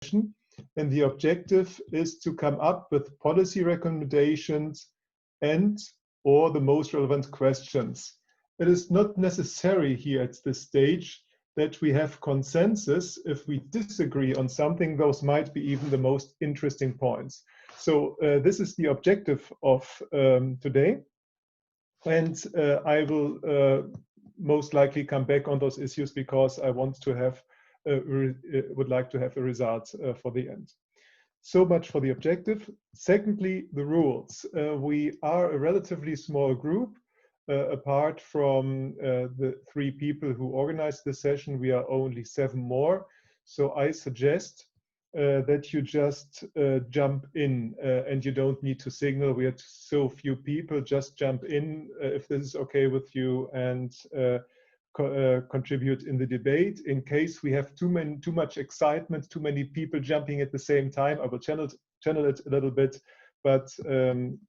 and the objective is to come up with policy recommendations and or the most relevant questions. It is not necessary here at this stage that we have consensus. If we disagree on something, those might be even the most interesting points. So this is the objective of today. And I will most likely come back on those issues because I want to have, would like to have a result for the end. So much for the objective. Secondly, the rules. We are a relatively small group. Apart from the 3 people who organized the session, we are only 7 more. So I suggest that you just jump in and you don't need to signal. We are so few people, just jump in if this is okay with you and contribute in the debate. In case we have too much excitement, too many people jumping at the same time, I will channel it a little bit. But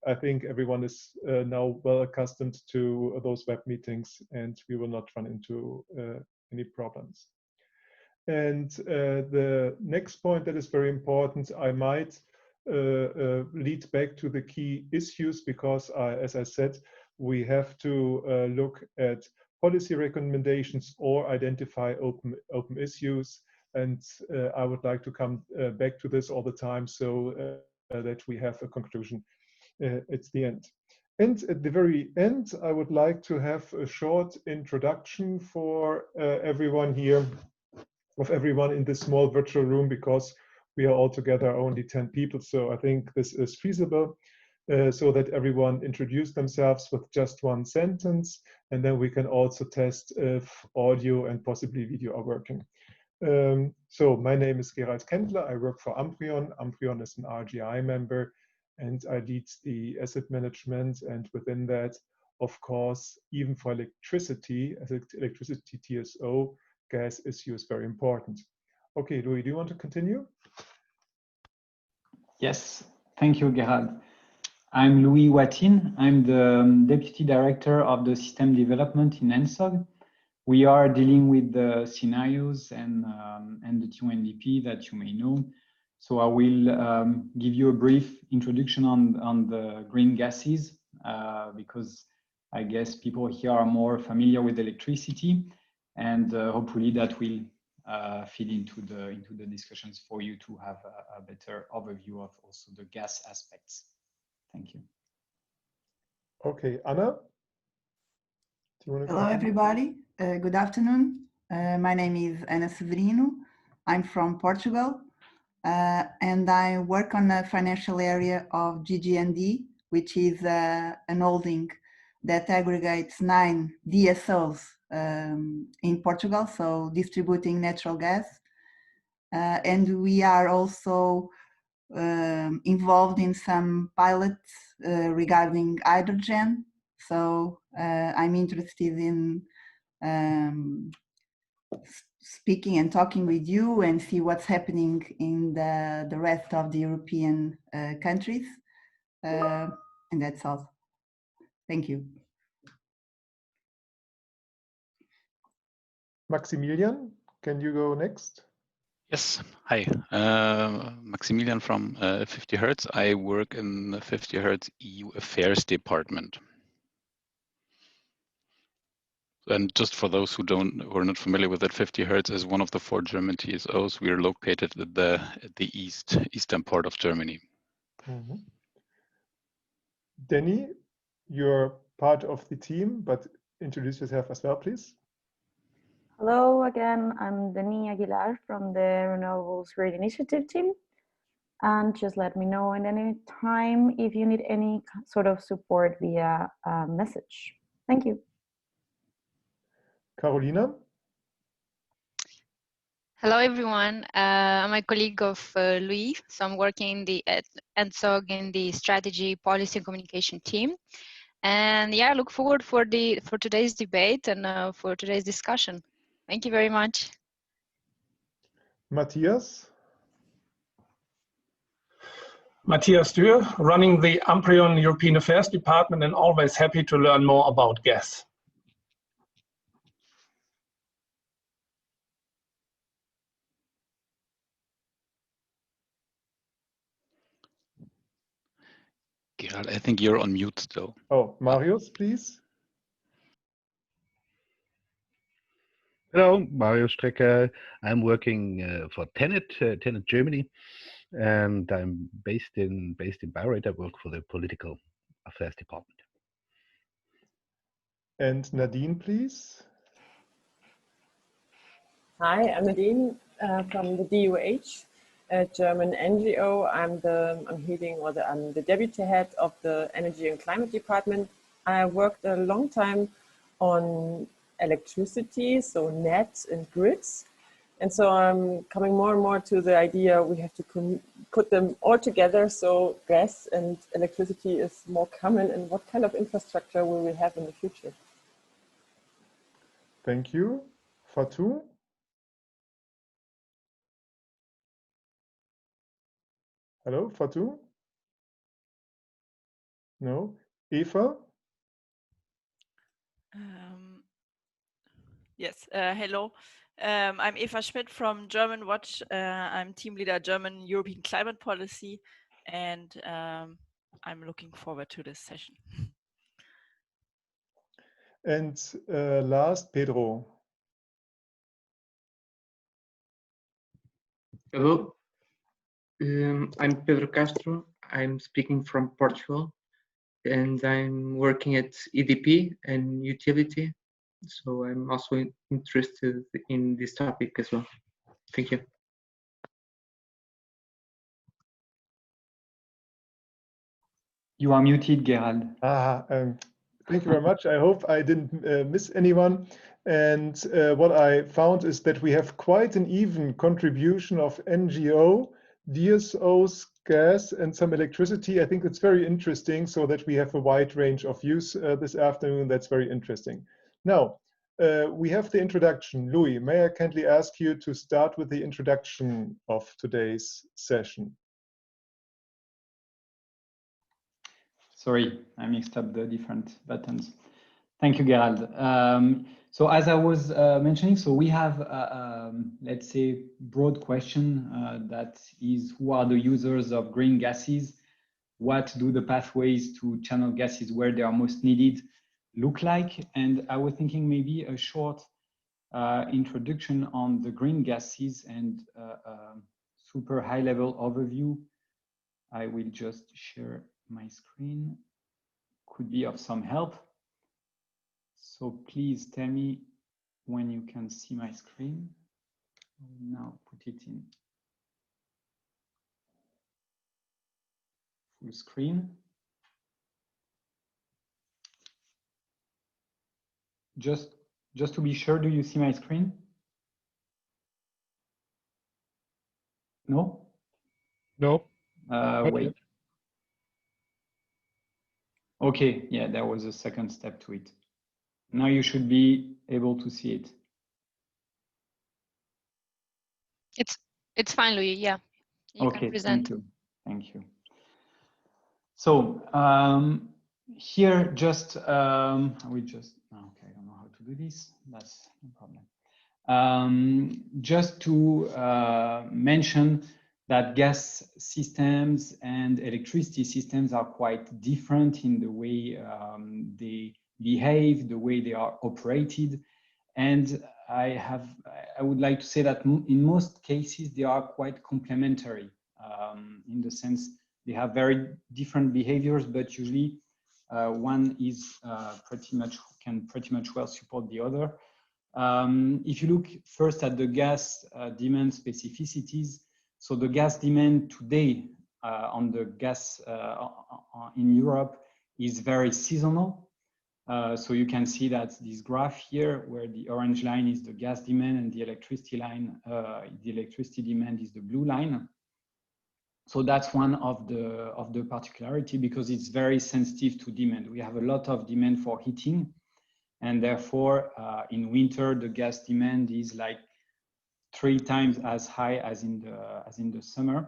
I think everyone is now well accustomed to those web meetings and we will not run into any problems. And the next point that is very important, I might lead back to the key issues because, as I said, we have to look at policy recommendations or identify open issues. And I would like to come back to this all the time so that we have a conclusion at the end. And at the very end, I would like to have a short introduction for everyone here, of everyone in this small virtual room, because we are all together only 10 people. So I think this is feasible, so that everyone introduce themselves with just 1 sentence. And then we can also test if audio and possibly video are working. So my name is Gerald Kendler. I work for Amprion. Amprion is an RGI member and I lead the asset management. And within that, of course, even for electricity, as electricity TSO, gas issue is very important. Okay, Louis, do you want to continue? Yes, thank you, Gerald. I'm Louis Watin. I'm the Deputy Director of the System Development in ENTSOG. We are dealing with the scenarios and the TONDP that you may know. So I will give you a brief introduction on the green gases because I guess people here are more familiar with electricity, and hopefully that will feed into the discussions for you to have a better overview of also the gas aspects. Thank you. Okay, Anna? Hello, everybody. Good afternoon. My name is Ana Severino. I'm from Portugal, and I work on the financial area of GGND, which is an holding that aggregates 9 DSOs in Portugal, so distributing natural gas. And we are also involved in some pilots regarding hydrogen. So I'm interested in speaking and talking with you and see what's happening in the rest of the European countries. And that's all. Thank you. Maximilian, can you go next? Yes, hi, Maximilian from 50Hertz. I work in the 50Hertz EU Affairs Department. And just for those who are not familiar with it, 50Hertz is one of the 4 German TSOs. We are located at the eastern part of Germany. Mm-hmm. Danny, you're part of the team, but introduce yourself as well, please. Hello again, I'm Dani Aguilar from the Renewables Grid Initiative team. And just let me know at any time if you need any sort of support via message. Thank you. Carolina? Hello, everyone. I'm a colleague of Louis, so I'm working in the ENTSOG in the Strategy, Policy and Communication team. And yeah, I look forward for today's debate and for today's discussion. Thank you very much. Matthias? Matthias Dürr, running the Amprion European Affairs Department and always happy to learn more about gas. Gerald, I think you're on mute still. Oh, Marius, please. Hello, Mario Strecker. I'm working for TenneT Germany, and I'm based in Bayreuth. I work for the Political Affairs Department. And Nadine, please. Hi, I'm Nadine from the DUH, a German NGO. I'm the deputy head of the Energy and Climate Department. I worked a long time on electricity, so nets and grids. And so I'm coming more and more to the idea we have to put them all together so gas and electricity is more common, and what kind of infrastructure will we have in the future? Thank you. Fatou? Hello, Fatou? No? Eva? Yes, hello. I'm Eva Schmidt from German Watch. I'm team leader German European Climate Policy, and I'm looking forward to this session. And last, Pedro. Hello, I'm Pedro Castro. I'm speaking from Portugal, and I'm working at EDP and utility. So I'm also interested in this topic as well. Thank you. You are muted, Gerald. Thank you very much. I hope I didn't miss anyone. And what I found is that we have quite an even contribution of NGO, DSOs, gas, and some electricity. I think it's very interesting, so that we have a wide range of views this afternoon. That's very interesting. Now, we have the introduction. Louis, may I kindly ask you to start with the introduction of today's session? Sorry, I mixed up the different buttons. Thank you, Gerald. So as I was mentioning, so we have, let's say, broad question that is, who are the users of green gases? What do the pathways to channel gases where they are most needed look like? And I was thinking maybe a short introduction on the green gases and super high level overview. I will just share my screen, could be of some help. So please tell me when you can see my screen. Now put it in full screen. Just to be sure, do you see my screen? No? No. Wait. Okay, yeah, there was a second step to it. Now you should be able to see it. It's fine, Louis. Yeah, you can present. Thank you. So here, just I will just okay. I don't know how to do this. That's no problem. Just to mention that gas systems and electricity systems are quite different in the way they behave, the way they are operated. And I would like to say that in most cases, they are quite complementary in the sense they have very different behaviors, but usually one is can pretty much well support the other. If you look first at the gas demand specificities, so the gas demand today on the gas in Europe is very seasonal. So you can see that this graph here, where the orange line is the gas demand and the electricity line, the electricity demand is the blue line. So that's one of the particularity, because it's very sensitive to demand. We have a lot of demand for heating, and therefore in winter the gas demand is like 3 times as high as in the summer.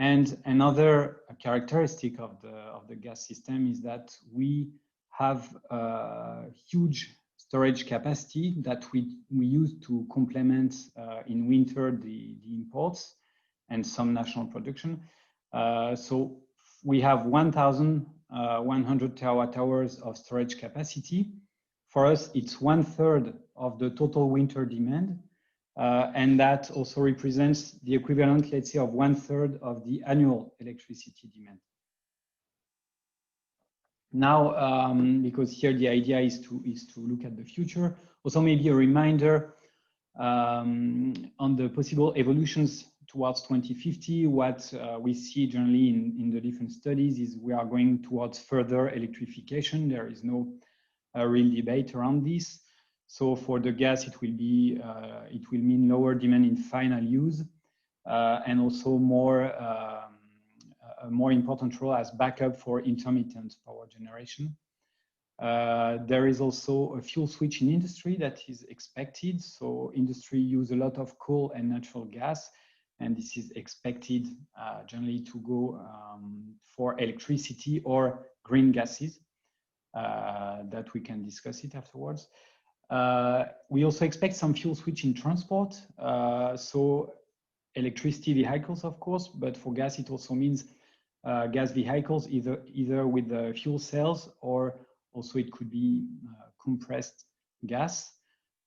And another characteristic of the gas system is that we have huge storage capacity that we use to complement in winter the imports and some national production. So we have 1,100 terawatt-hours of storage capacity. For us, it's 1/3 of the total winter demand. And that also represents the equivalent, let's say, of 1/3 of the annual electricity demand. Now, because here the idea is to look at the future, also maybe a reminder on the possible evolutions towards 2050. What we see generally in the different studies is we are going towards further electrification. There is no real debate around this. So for the gas, it will mean lower demand in final use, and also a more important role as backup for intermittent power generation. There is also a fuel switch in industry that is expected. So industry use a lot of coal and natural gas, and this is expected generally to go for electricity or green gases that we can discuss it afterwards. We also expect some fuel switch in transport. So electricity vehicles, of course, but for gas, it also means gas vehicles, either with the fuel cells, or also it could be compressed gas.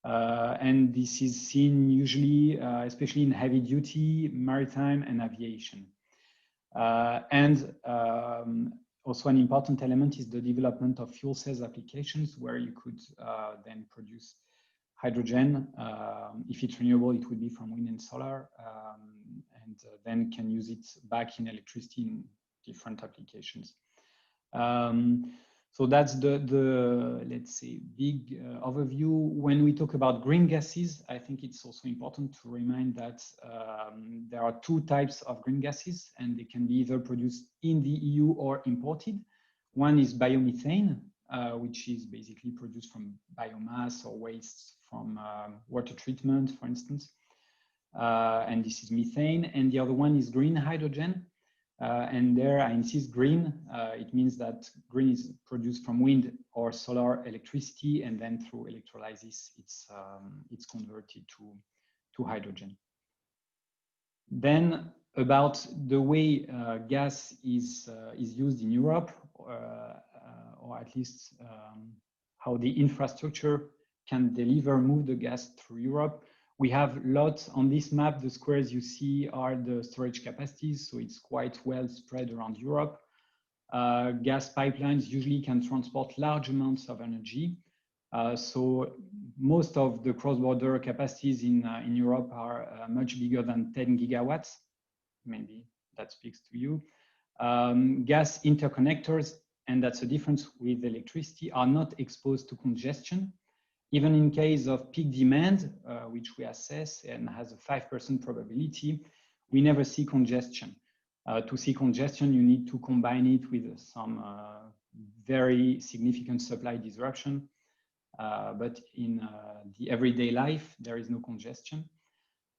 And this is seen usually, especially in heavy duty, maritime and aviation. Also an important element is the development of fuel cells applications, where you could then produce hydrogen. If it's renewable, it would be from wind and solar, and then can use it back in electricity in different applications. So that's the let's say, big overview. When we talk about green gases, I think it's also important to remind that there are two types of green gases, and they can be either produced in the EU or imported. One is biomethane, which is basically produced from biomass or waste from water treatment, for instance. And this is methane. And the other one is green hydrogen. And there I insist green, it means that green is produced from wind or solar electricity, and then through electrolysis, it's converted to hydrogen. Then about the way gas is used in Europe, or at least how the infrastructure can move the gas through Europe. We have lots on this map. The squares you see are the storage capacities, so it's quite well spread around Europe. Gas pipelines usually can transport large amounts of energy. So most of the cross-border capacities in Europe are much bigger than 10 gigawatts. Maybe that speaks to you. Gas interconnectors, and that's a difference with electricity, are not exposed to congestion. Even in case of peak demand, which we assess and has a 5% probability, we never see congestion. To see congestion, you need to combine it with some very significant supply disruption. But in the everyday life, there is no congestion.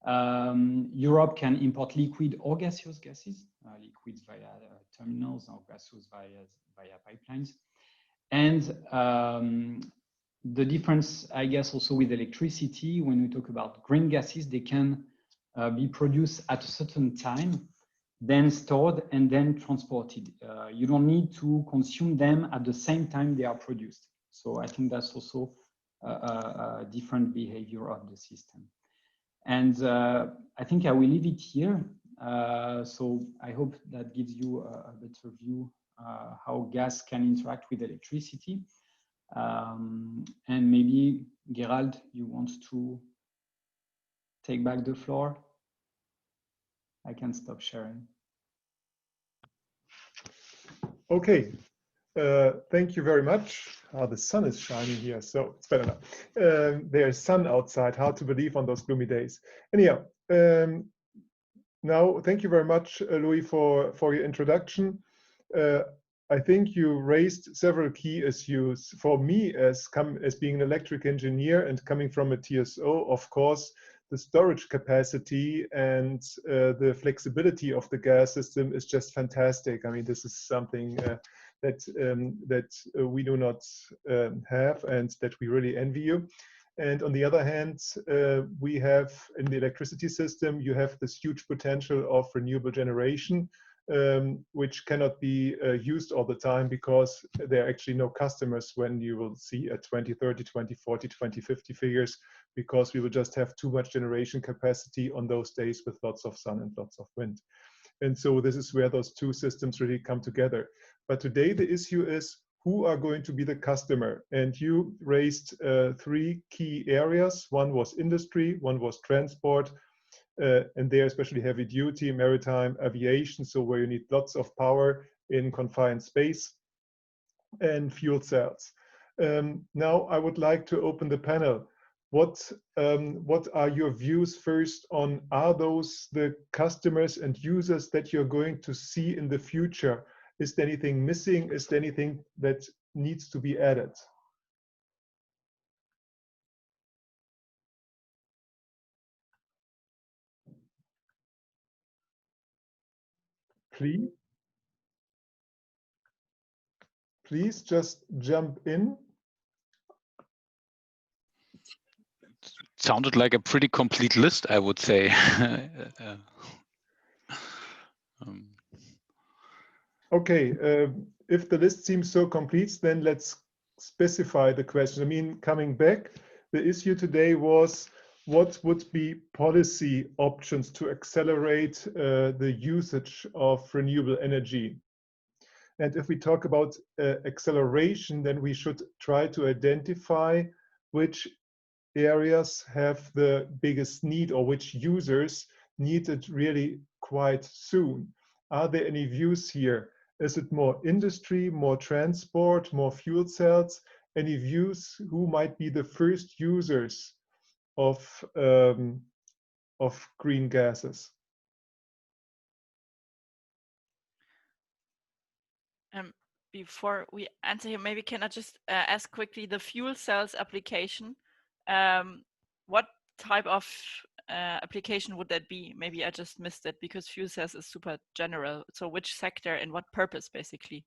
Europe can import liquid or gaseous gases, liquids via terminals or gaseous via pipelines. And the difference, I guess, also with electricity, when we talk about green gases, they can be produced at a certain time, then stored and then transported. You don't need to consume them at the same time they are produced. So I think that's also a different behavior of the system. And I think I will leave it here. So I hope that gives you a better view how gas can interact with electricity. And maybe, Gerald, you want to take back the floor? I can stop sharing. Okay, thank you very much. The sun is shining here, so it's better now. There's sun outside, hard to believe on those gloomy days. Anyhow, now thank you very much, Louis, for your introduction. I think you raised several key issues. For me, as being an electric engineer and coming from a TSO, of course, the storage capacity and the flexibility of the gas system is just fantastic. I mean, this is something that we do not have, and that we really envy you. And on the other hand, we have in the electricity system, you have this huge potential of renewable generation. which cannot be used all the time because there are actually no customers when you will see a 2030, 2040, 2050 figures, because we will just have too much generation capacity on those days with lots of sun and lots of wind. And so this is where those two systems really come together. But today the issue is who are going to be the customer? And you raised three key areas. One was industry, one was transport, and there especially heavy duty, maritime, aviation, so where you need lots of power in confined space, and fuel cells. Now I would like to open the panel. What are your views first on, are those the customers and users that you're going to see in the future? Is there anything missing? Is there anything that needs to be added? Please just jump in. Sounded like a pretty complete list, I would say. Okay, if the list seems so complete, then let's specify the question. I mean, coming back, the issue today was what would be policy options to accelerate the usage of renewable energy. And if we talk about acceleration, then we should try to identify which areas have the biggest need, or which users need it really quite soon. Are there any views here? Is it more industry, more transport, more fuel cells? Any views who might be the first users of green gases? Before we answer here, maybe can I just ask quickly the fuel cells application? What type of application would that be? Maybe I just missed it because fuel cells is super general. So which sector and what purpose, basically?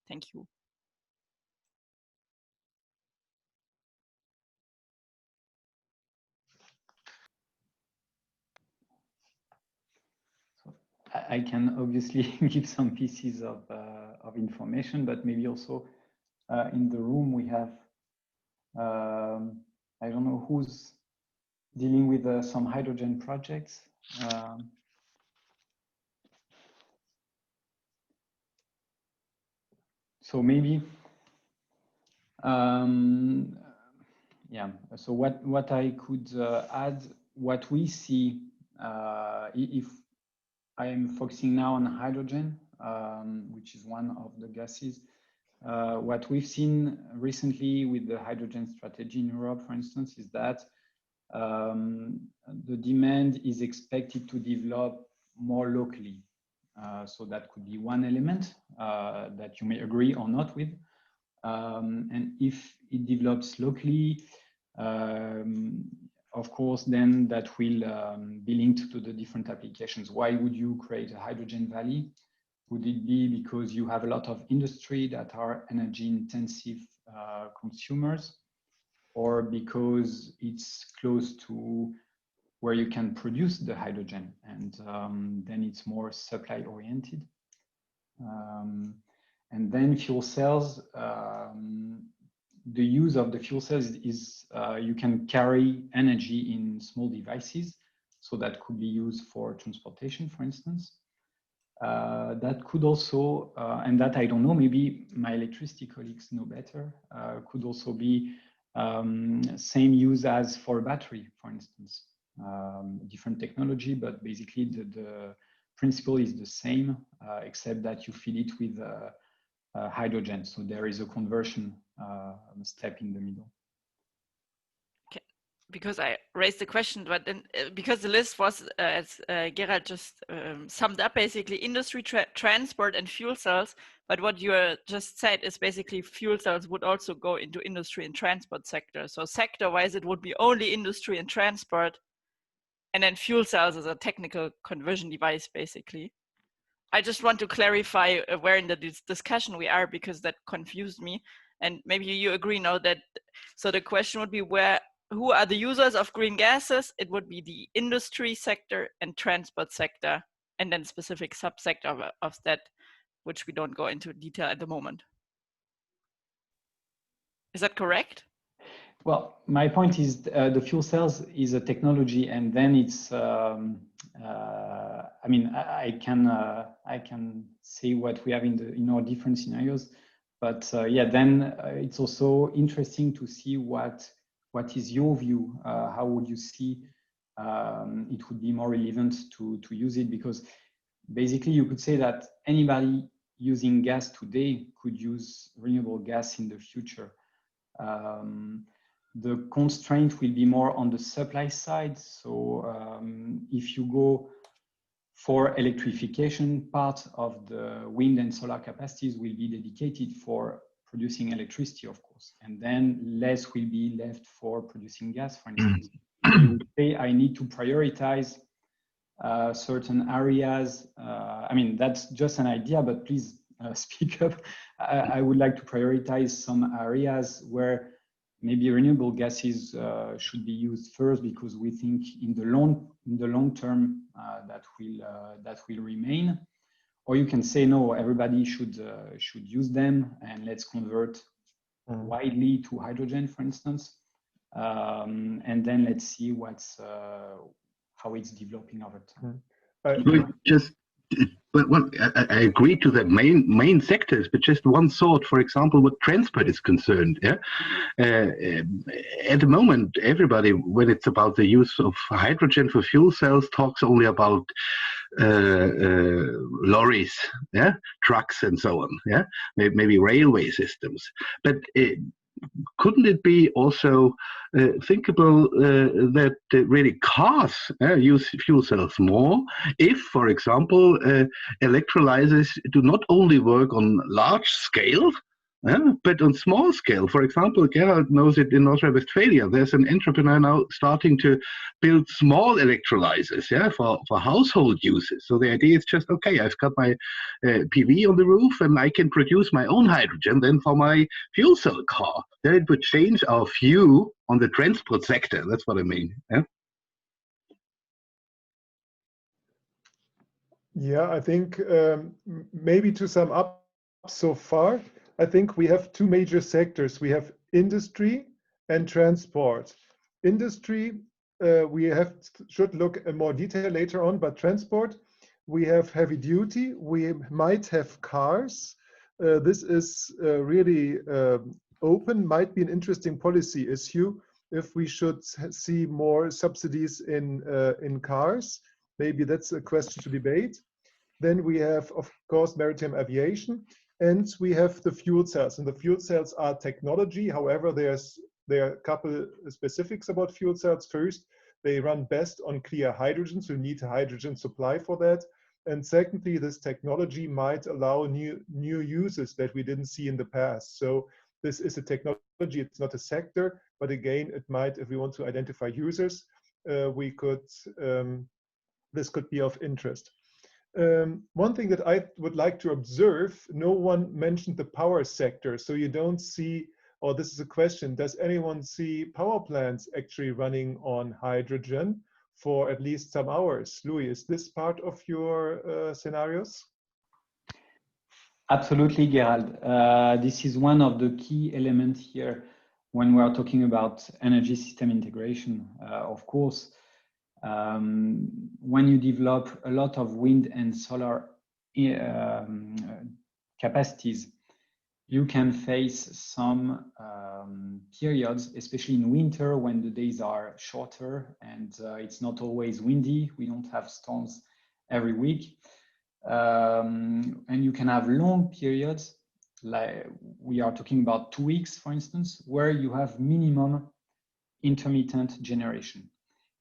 Thank you. I can obviously give some pieces of information, but maybe also in the room we have, I don't know who's dealing with some hydrogen projects. So maybe, yeah, so what I could add, what we see, if I am focusing now on hydrogen, which is one of the gases. What we've seen recently with the hydrogen strategy in Europe, for instance, is that the demand is expected to develop more locally. So that could be one element that you may agree or not with. And if it develops locally, of course, then that will be linked to the different applications. Why would you create a hydrogen valley? Would it be because you have a lot of industry that are energy intensive consumers, or because it's close to where you can produce the hydrogen and then it's more supply oriented? And then fuel cells, the use of the fuel cells is you can carry energy in small devices. So that could be used for transportation, for instance. That could also, and that I don't know, maybe my electricity colleagues know better, could also be same use as for a battery, for instance. Different technology, but basically the principle is the same, except that you feed it with hydrogen. So there is a conversion step in the middle. Okay. Because I raised the question, but then because the list was, as Gerald just summed up, basically industry, transport and fuel cells. But what you just said is basically fuel cells would also go into industry and transport sector. So sector-wise, it would be only industry and transport. And then fuel cells is a technical conversion device, basically. I just want to clarify where in the discussion we are, because that confused me. And maybe you agree now that, so the question would be who are the users of green gases? It would be the industry sector and transport sector. and then specific subsector of that, which we don't go into detail at the moment. Is that correct? Well, my point is the fuel cells is a technology, and then it's. I mean, I can say what we have in our different scenarios, but yeah, then it's also interesting to see what is your view. How would you see it would be more relevant to use it? Because basically, you could say that anybody using gas today could use renewable gas in the future. The constraint will be more on the supply side. So if you go for electrification, part of the wind and solar capacities will be dedicated for producing electricity, of course, and then less will be left for producing gas, for instance. So you would say, I need to prioritize certain areas. I mean, that's just an idea, but please speak up. I would like to prioritize some areas where maybe renewable gases should be used first, because we think in the long term that will remain. Or you can say no, everybody should use them, and let's convert widely to hydrogen, for instance, and then let's see how it's developing over time. Well, I agree to the main sectors, but just one thought, for example, what transport is concerned. Yeah, at the moment, everybody, when it's about the use of hydrogen for fuel cells, talks only about lorries, yeah, trucks, and so on. Yeah, maybe railway systems, but couldn't it be also thinkable that really cars use fuel cells more if, for example, electrolyzers do not only work on large scale, but on small scale? For example, Gerald knows it in North Rhine-Westphalia. There's an entrepreneur now starting to build small electrolyzers, yeah, for household uses. So the idea is just, okay, I've got my PV on the roof, and I can produce my own hydrogen then for my fuel cell car. Then it would change our view on the transport sector. That's what I mean. Yeah. Yeah, I think maybe to sum up so far, I think we have two major sectors. We have industry and transport. Industry, we should look in more detail later on, but transport, we have heavy duty, we might have cars. This is really open, might be an interesting policy issue if we should see more subsidies in cars. Maybe that's a question to debate. Then we have, of course, maritime aviation, and we have the fuel cells. And the fuel cells are technology. However, there are a couple specifics about fuel cells. First, they run best on clear hydrogen, so you need a hydrogen supply for that. And secondly, this technology might allow new uses that we didn't see in the past. So this is a technology, it's not a sector, but again, it might, if we want to identify users, this could be of interest. One thing that I would like to observe, no one mentioned the power sector. So you don't see, or this is a question, does anyone see power plants actually running on hydrogen for at least some hours? Louis, is this part of your scenarios? Absolutely, Gerald. This is one of the key elements here when we are talking about energy system integration. Of course, when you develop a lot of wind and solar capacities, you can face some periods, especially in winter when the days are shorter and it's not always windy. We don't have storms every week. And you can have long periods, like we are talking about 2 weeks, for instance, where you have minimum intermittent generation.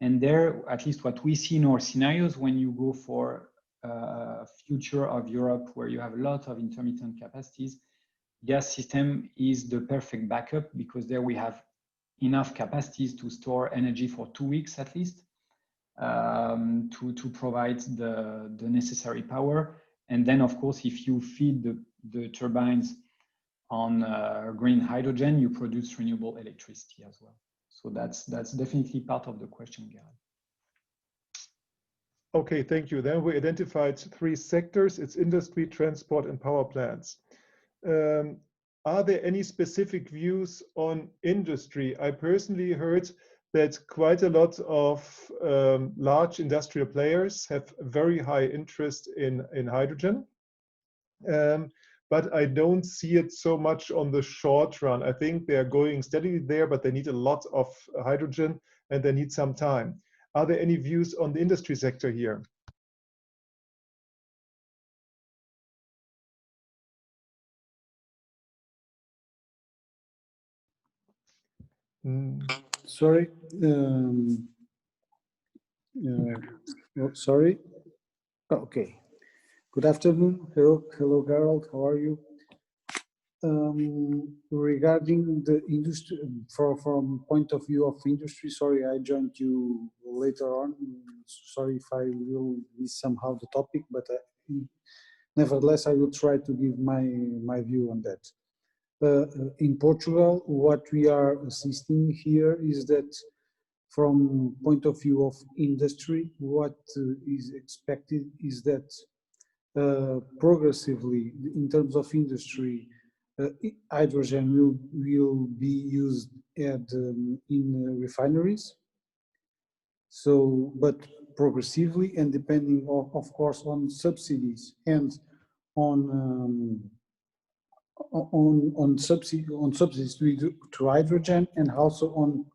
And there, at least what we see in our scenarios, when you go for a future of Europe where you have a lot of intermittent capacities, gas system is the perfect backup, because there we have enough capacities to store energy for 2 weeks at least, to provide the necessary power. And then, of course, if you feed the turbines on green hydrogen, you produce renewable electricity as well. So that's definitely part of the question, Gerald. Okay, thank you. Then we identified 3 sectors. It's industry, transport, and power plants. Are there any specific views on industry? I personally heard that quite a lot of large industrial players have very high interest in hydrogen. But I don't see it so much on the short run. I think they are going steadily there, but they need a lot of hydrogen and they need some time. Are there any views on the industry sector here? Sorry. Sorry. Oh, okay. Good afternoon. Hello, Gerald. How are you? Regarding the industry, from point of view of industry, sorry, I joined you later on. Sorry if I will miss somehow the topic, but nevertheless, I will try to give my view on that. In Portugal, what we are assisting here is that from point of view of industry, what is expected is that progressively, in terms of industry, hydrogen will be used in refineries. So, but progressively and depending, of course, on subsidies and on subsidies to hydrogen, and also on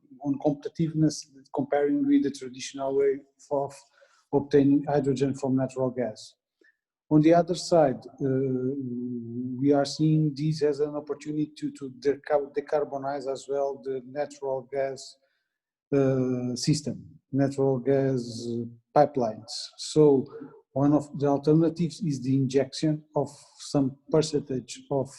competitiveness comparing with the traditional way of obtaining hydrogen from natural gas. On the other side, we are seeing this as an opportunity to decarbonize as well the natural gas system, natural gas pipelines. So one of the alternatives is the injection of some percentage of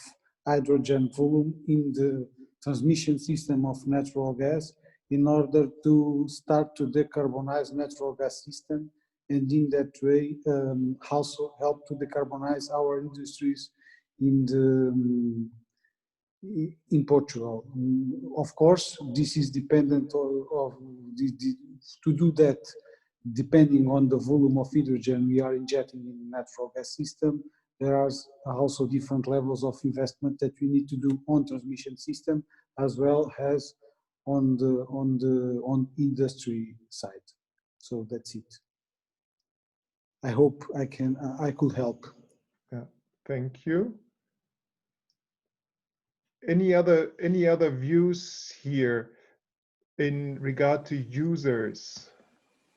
hydrogen volume in the transmission system of natural gas in order to start to decarbonize natural gas system, and in that way also help to decarbonize our industries in Portugal. Of course, this is dependent to do that, depending on the volume of hydrogen we are injecting in the natural gas system. There are also different levels of investment that we need to do on transmission system as well as on industry side. So that's it. I hope I could help. Yeah, thank you. Any other views here in regard to users?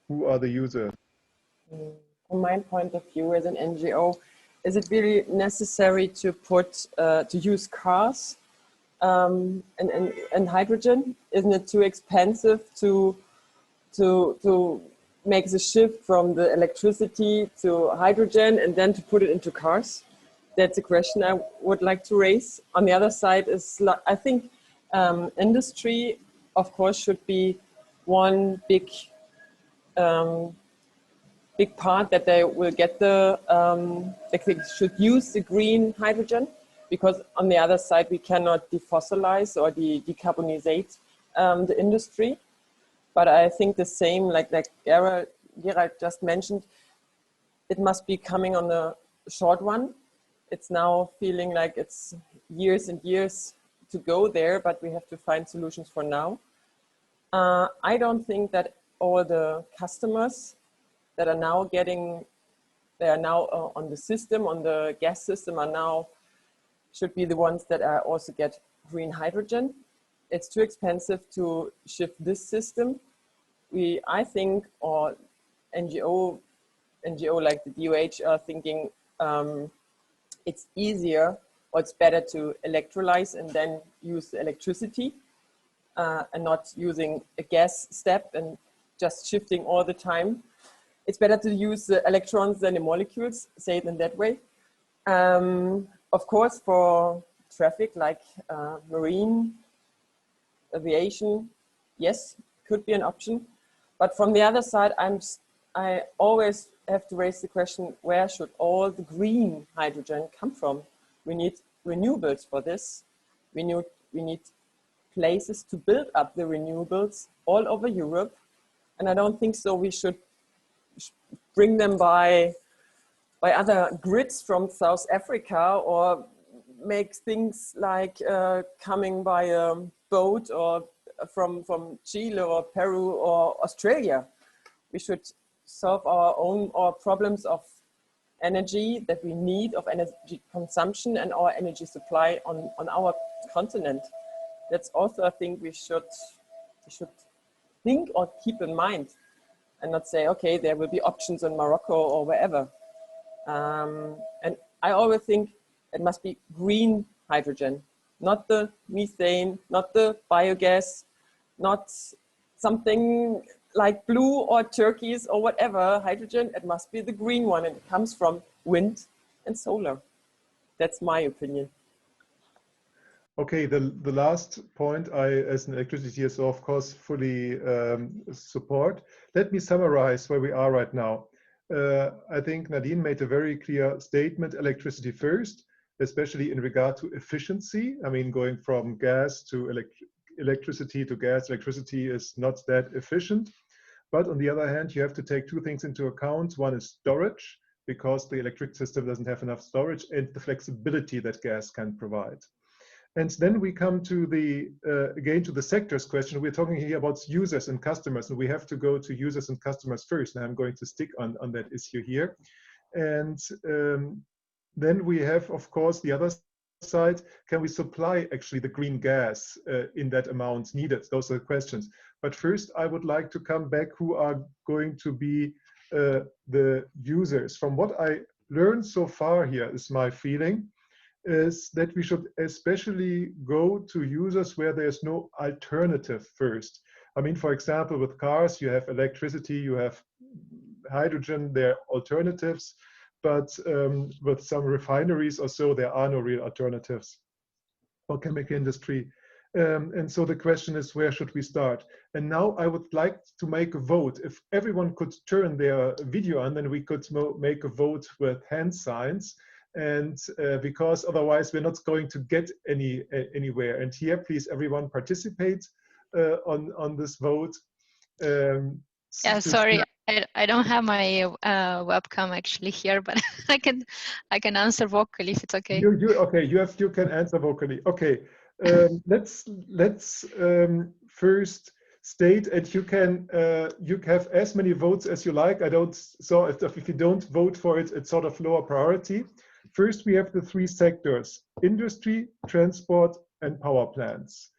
Who are the users? From my point of view as an NGO, is it really necessary to use cars and hydrogen? Isn't it too expensive to make the shift from the electricity to hydrogen and then to put it into cars? That's a question I would like to raise. On the other side is, I think industry, of course, should be one big part that they will get they should use the green hydrogen, because on the other side we cannot defossilize or decarbonize the industry. But I think the same, like Gerald just mentioned, it must be coming on the short run. It's now feeling like it's years and years to go there, but we have to find solutions for now. I don't think that all the customers that are now on the system, on the gas system, should be the ones that also get green hydrogen. It's too expensive to shift this system. I think, or NGO like the DOH are thinking it's easier, or it's better to electrolyze and then use the electricity and not using a gas step and just shifting all the time. It's better to use the electrons than the molecules, say it in that way. Of course, for traffic like marine, aviation, yes, could be an option. But from the other side, I always have to raise the question, where should all the green hydrogen come from? We need renewables for this. We need places to build up the renewables all over Europe. And I don't think so we should bring them by other grids from South Africa, or make things like coming by a boat or from Chile or Peru or Australia. We should solve our problems of energy that we need, of energy consumption and our energy supply on our continent. That's also a thing we should think or keep in mind, and not say, okay, there will be options in Morocco or wherever. And I always think it must be green hydrogen, not the methane, not the biogas, not something like blue or turquoise or whatever hydrogen. It must be the green one, and it comes from wind and solar. That's my opinion. Okay, the last point I, as an electricity TSO, of course, fully support. Let me summarize where we are right now. I think Nadine made a very clear statement: electricity first, especially in regard to efficiency. I mean, going from gas to electricity to gas, electricity is not that efficient. But on the other hand, you have to take two things into account. One is storage, because the electric system doesn't have enough storage, and the flexibility that gas can provide. And then we come to the, again, to the sectors question. We're talking here about users and customers, and we have to go to users and customers first. And I'm going to stick on that issue here. And then we have, of course, the other side. Can we supply actually the green gas in that amount needed? Those are the questions. But first, I would like to come back who are going to be the users. From what I learned so far here, is my feeling, is that we should especially go to users where there's no alternative first. I mean, for example, with cars, you have electricity, you have hydrogen, there are alternatives, but with some refineries or so, there are no real alternatives for chemical industry. And so the question is, where should we start? And now I would like to make a vote. If everyone could turn their video on, then we could make a vote with hand signs. And because otherwise we're not going to get anywhere. And here, please, everyone participate on this vote. Yeah, sorry, I don't have my webcam actually here, but I can answer vocally if it's okay. Okay, you can answer vocally. Okay, let's first state, and you have as many votes as you like. So if you don't vote for it, it's sort of lower priority. First, we have the three sectors: industry, transport, and power plants.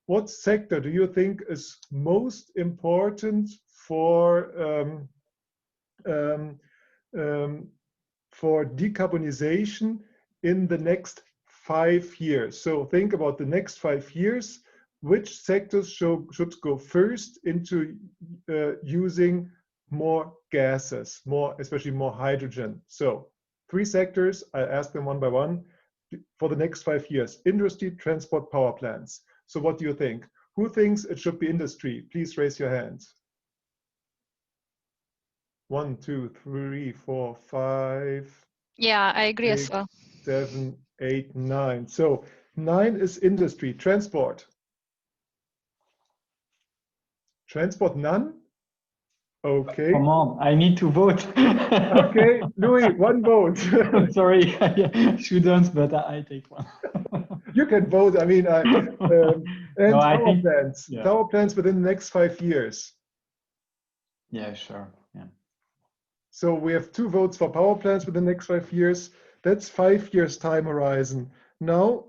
What sector do you think is most important for decarbonization in the next 5 years? So think about the next 5 years. Which sectors should go first into using more gases, especially more hydrogen? So 3 sectors, I ask them one by one, for the next 5 years: industry, transport, power plants. So what do you think? Who thinks it should be industry? Please raise your hands. 1, 2, 3, 4, 5. Yeah, I agree 8, as well. 7, 8, 9. So 9 is industry. Transport. Transport, none? Okay. Come on, I need to vote. Okay, Louis, 1 vote. I'm sorry, I shouldn't, but I take one. You can vote. I mean, and no, power plants. Yeah. Power plants within the next 5 years. Yeah, sure. Yeah. So we have 2 votes for power plants within the next 5 years. That's 5 years time horizon. Now,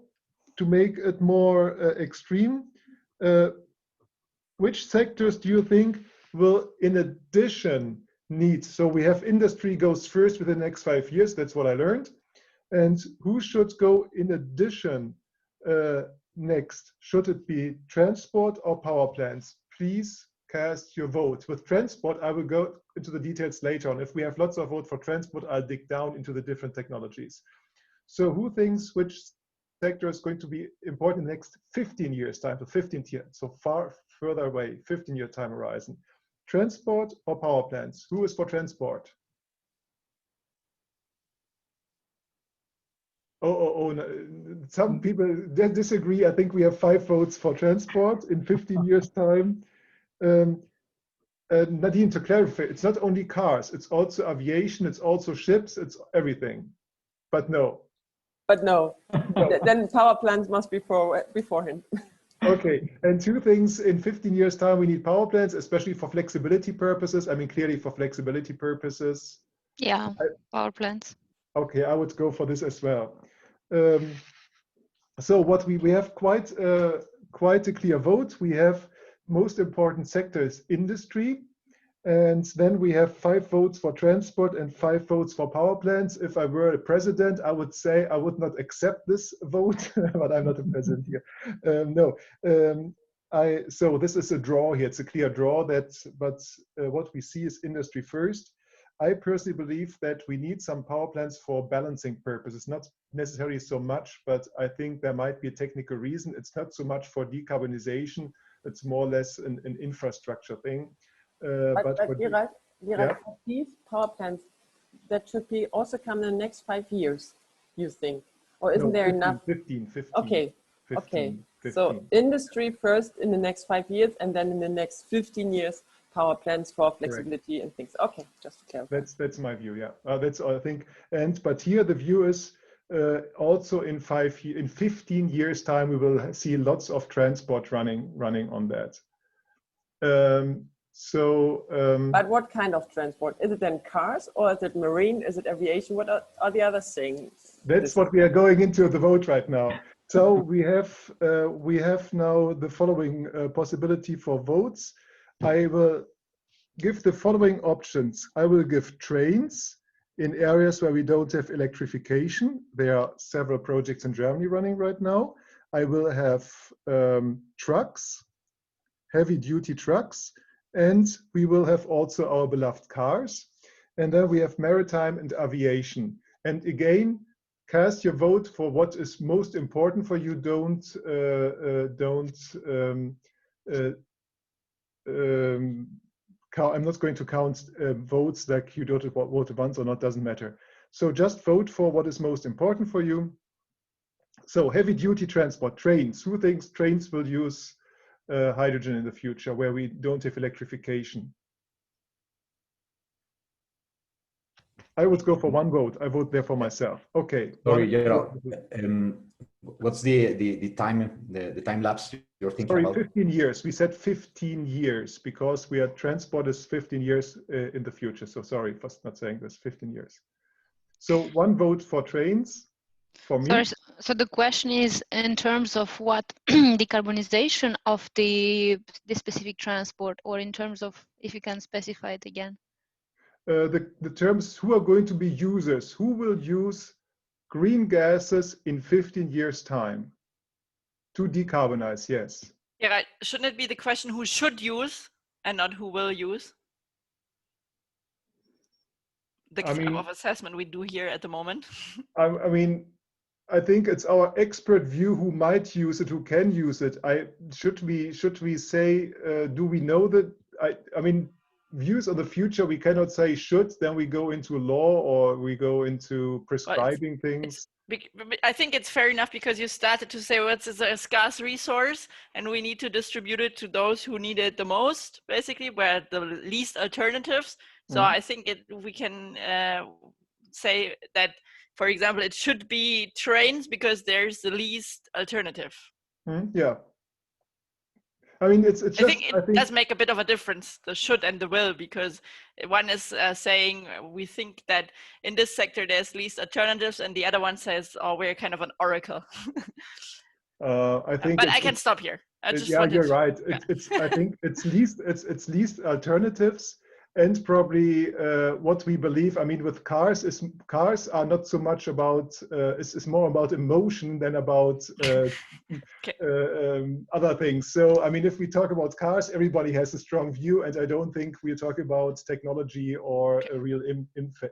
to make it more extreme, which sectors do you think will, in addition, need? So we have industry goes first within the next 5 years. That's what I learned. And who should go in addition next? Should it be transport or power plants? Please cast your vote. With transport, I will go into the details later on. If we have lots of votes for transport, I'll dig down into the different technologies. So who thinks which sector is going to be important in the next 15 years time, so 15 years, so far further away, 15-year time horizon? Transport or power plants? Who is for transport? Oh, no. Some people disagree. I think we have 5 votes for transport in 15 years time. Nadine, to clarify, it's not only cars, it's also aviation, it's also ships, it's everything. But no. But no, then power plants must be before him. Okay, and two things, in 15 years time we need power plants, especially for flexibility purposes. I mean, clearly for flexibility purposes. Yeah, power plants. Okay, I would go for this as well. So what we have quite a clear vote. We have most important sector is industry. And then we have 5 votes for transport and 5 votes for power plants. If I were a president, I would say I would not accept this vote, but I'm not a president here. So this is a draw here. It's a clear draw. But what we see is industry first. I personally believe that we need some power plants for balancing purposes, not necessarily so much, but I think there might be a technical reason. It's not so much for decarbonization. It's more or less an infrastructure thing. But Gerald, for these power plants, that should be also come in the next 5 years, you think? Or isn't there 15, enough? 15. Okay, 15, okay. 15. So industry first in the next 5 years, and then in the next 15 years, power plants for flexibility and things. Okay, just to clarify. That's my view, yeah. That's all I think. But here the view is also in 15 years time, we will see lots of transport running on that. But what kind of transport? Is it then cars, or is it marine? Is it aviation? What are the other things? That's what we are going into the vote right now. So we have now the following possibility for votes. I will give the following options. I will give trains in areas where we don't have electrification. There are several projects in Germany running right now. I will have trucks, heavy-duty trucks, and we will have also our beloved cars. And then we have maritime and aviation. And again, cast your vote for what is most important for you. I'm not going to count votes like you don't vote once or not, doesn't matter. So just vote for what is most important for you. So heavy duty transport, trains. Who thinks trains will use hydrogen in the future where we don't have electrification? I would go for 1 vote. I vote there for myself. Okay. Sorry, Gerald. What's the time lapse you're thinking about? 15 years. We said 15 years because transport is 15 years in the future. So sorry for not saying this. 15 years. So 1 vote for trains. For me. Sorry, so the question is in terms of what decarbonization of the specific transport, or in terms of, if you can specify it again. The terms, who are going to be users, who will use green gases in 15 years time to decarbonize, yes. Yeah, right. Shouldn't it be the question who should use and not who will use? The type of assessment we do here at the moment. I think it's our expert view who might use it, who can use it. Should we say, do we know that? I mean, views on the future, we cannot say should, then we go into law or we go into prescribing things. I think it's fair enough because you started to say, well, it's a scarce resource and we need to distribute it to those who need it the most, basically, where the least alternatives. So I think we can say that, for example, it should be trains because there's the least alternative. Yeah. I mean, I think it does make a bit of a difference, the should and the will, because one is saying we think that in this sector there's least alternatives, and the other one says, oh, we're kind of an oracle. I think. But I can stop here. You're right. I think it's least alternatives. And probably what we believe, I mean, with cars are not so much about, it's more about emotion than about other things. So, I mean, if we talk about cars, everybody has a strong view, and I don't think we're talking about technology or a real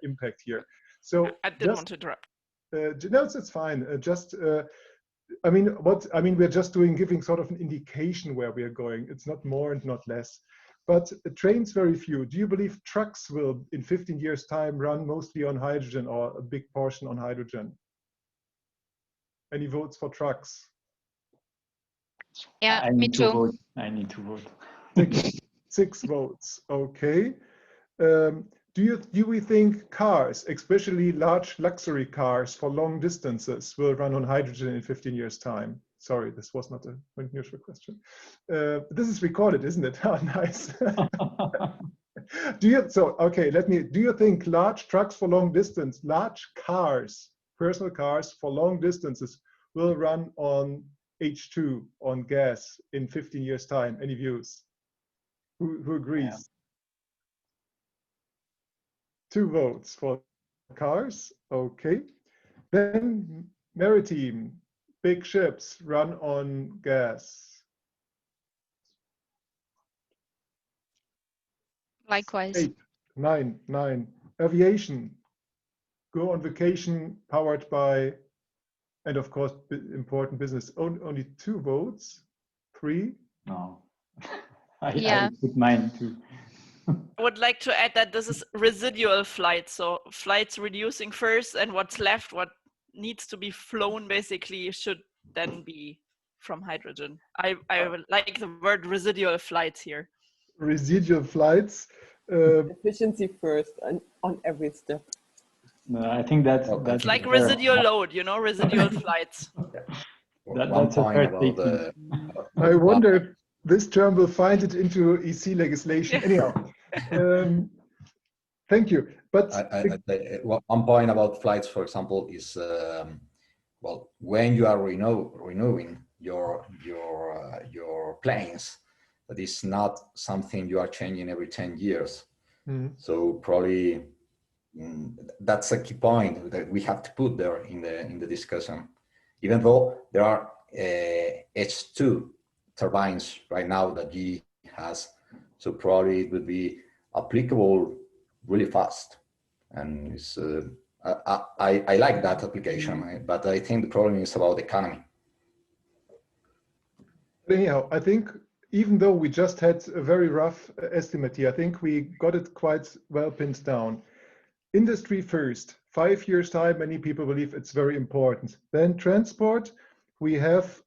impact here. So I didn't want to interrupt. No, it's fine. We're just giving sort of an indication where we are going. It's not more and not less. But trains, very few. Do you believe trucks will, in 15 years' time, run mostly on hydrogen or a big portion on hydrogen? Any votes for trucks? Yeah, me too. I need to vote. 6 votes. Okay. Do we think cars, especially large luxury cars for long distances, will run on hydrogen in 15 years' time? Sorry, this was not a unusual question. This is recorded, isn't it? Oh, nice. Do you think large trucks for long distance, large cars, personal cars for long distances will run on H2, on gas in 15 years' time? Any views? Who agrees? Yeah. 2 votes for cars. Okay. Then maritime, big ships run on gas. Likewise. 8, 9. Aviation, go on vacation powered by, and of course, important business. Only 2 votes. 3. No. I put mine too. I would like to add that this is residual flights. So flights reducing first, and what's left, what needs to be flown basically should then be from hydrogen. I would like the word residual flights here. Residual flights. Efficiency first on every step. No, I think that's like residual load, you know, residual flights. That's a fair statement. I wonder if this term will find it into EC legislation. Anyhow, thank you. But one point about flights, for example, is well, when you are renewing your planes, that is not something you are changing every 10 years. Mm-hmm. So probably that's a key point that we have to put there in the discussion. Even though there are H2 turbines right now that GE has, so probably it would be applicable really fast. And it's, I like that application, but I think the problem is about the economy. Anyhow, I think even though we just had a very rough estimate here, I think we got it quite well pinned down. Industry first, 5 years time, many people believe it's very important. Then transport, we have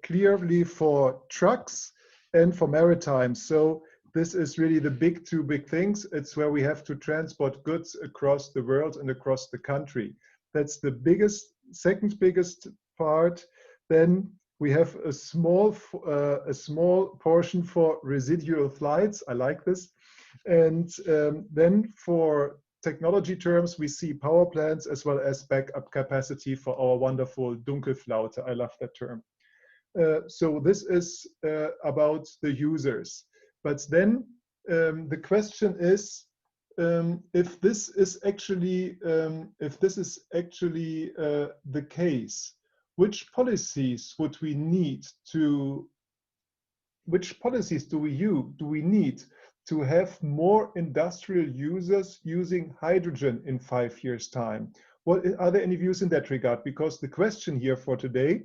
clearly for trucks and for maritime. So this is really the two big things. It's where we have to transport goods across the world and across the country. That's the second biggest part. Then we have a small portion for residual flights. I like this. And then for technology terms, we see power plants as well as backup capacity for our wonderful Dunkelflaute. I love that term. So this is about the users. But then the question is, if this is actually the case, which policies would we need to? Which policies do we need to have more industrial users using hydrogen in 5 years' time? Are there any views in that regard? Because the question here for today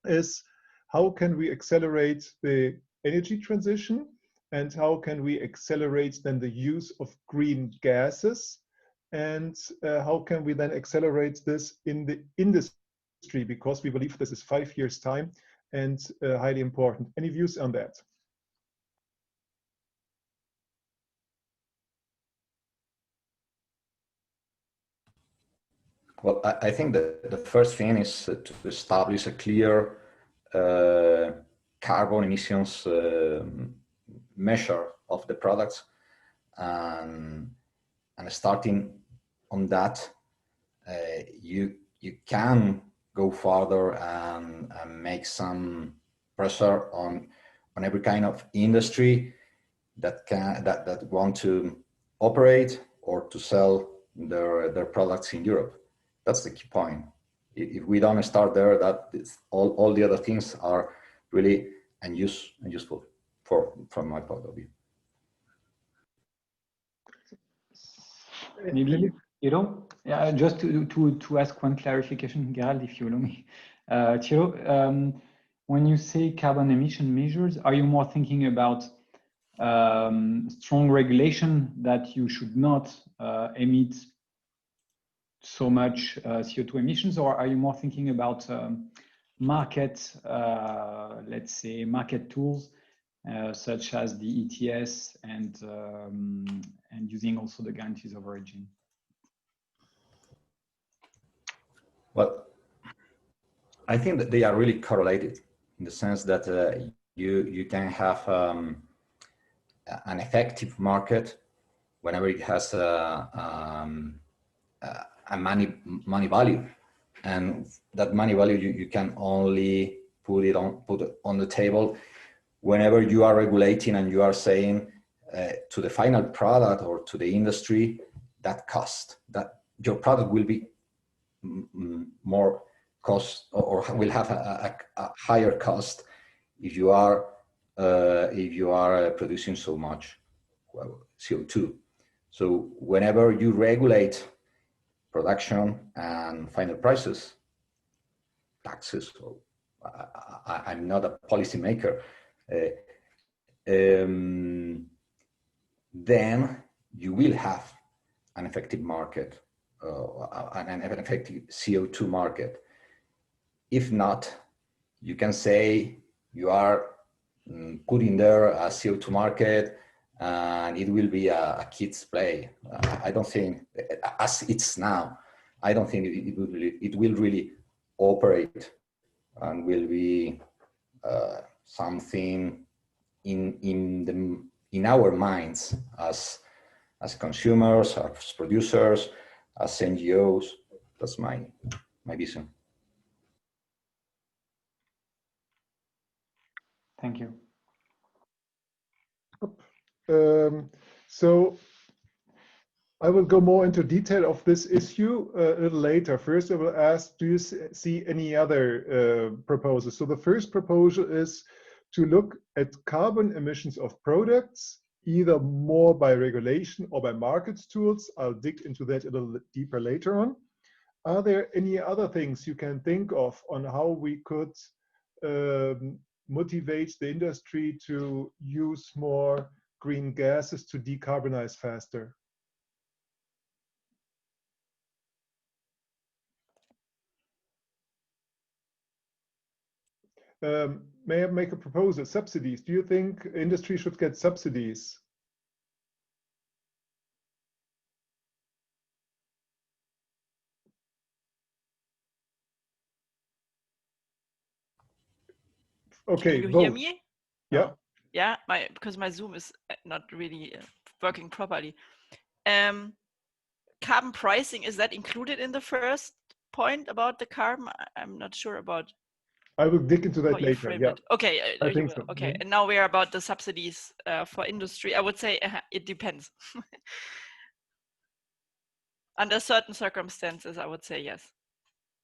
is, how can we accelerate the energy transition, and how can we accelerate then the use of green gases, and how can we then accelerate this in the industry, because we believe this is 5 years' time and highly important. Any views on that? Well, I think that the first thing is to establish a clear carbon emissions measure of the products, and starting on that, you can go further and make some pressure on every kind of industry that want to operate or to sell their products in Europe. That's the key point. If we don't start there, all the other things are really unuseful from my point of view. Maybe, yeah, just to ask one clarification, Gerald, if you allow me. Thierry, when you say carbon emission measures, are you more thinking about strong regulation that you should not emit so much CO2 emissions, or are you more thinking about market, let's say, market tools such as the ETS and using also the guarantees of origin? Well, I think that they are really correlated in the sense that you can have an effective market whenever it has a money value, and that money value you can only put it on the table whenever you are regulating and you are saying to the final product or to the industry that cost, that your product will be more cost or will have a higher cost if you are producing so much CO2. So whenever you regulate production and final prices, taxes, so I'm not a policymaker, then you will have an effective market, an effective CO2 market. If not, you can say you are putting there a CO2 market and it will be a kid's play. I don't think, as it's now, I don't think it will really operate and will be something in our minds as consumers, as producers, as NGOs. That's my vision. Thank you. So I will go more into detail of this issue a little later. First, I will ask, do you see any other proposals? So the first proposal is to look at carbon emissions of products, either more by regulation or by market tools. I'll dig into that a little deeper later on. Are there any other things you can think of on how we could motivate the industry to use more green gases to decarbonize faster? May I make a proposal? Subsidies. Do you think industry should get subsidies? Okay. Can you hear me? Yeah. Yeah, because my Zoom is not really working properly. Carbon pricing, is that included in the first point about the carbon? I'm not sure about. I will dig into that later. Yeah. Okay. I think so. Okay. And now we are about the subsidies for industry. I would say it depends. Under certain circumstances, I would say yes.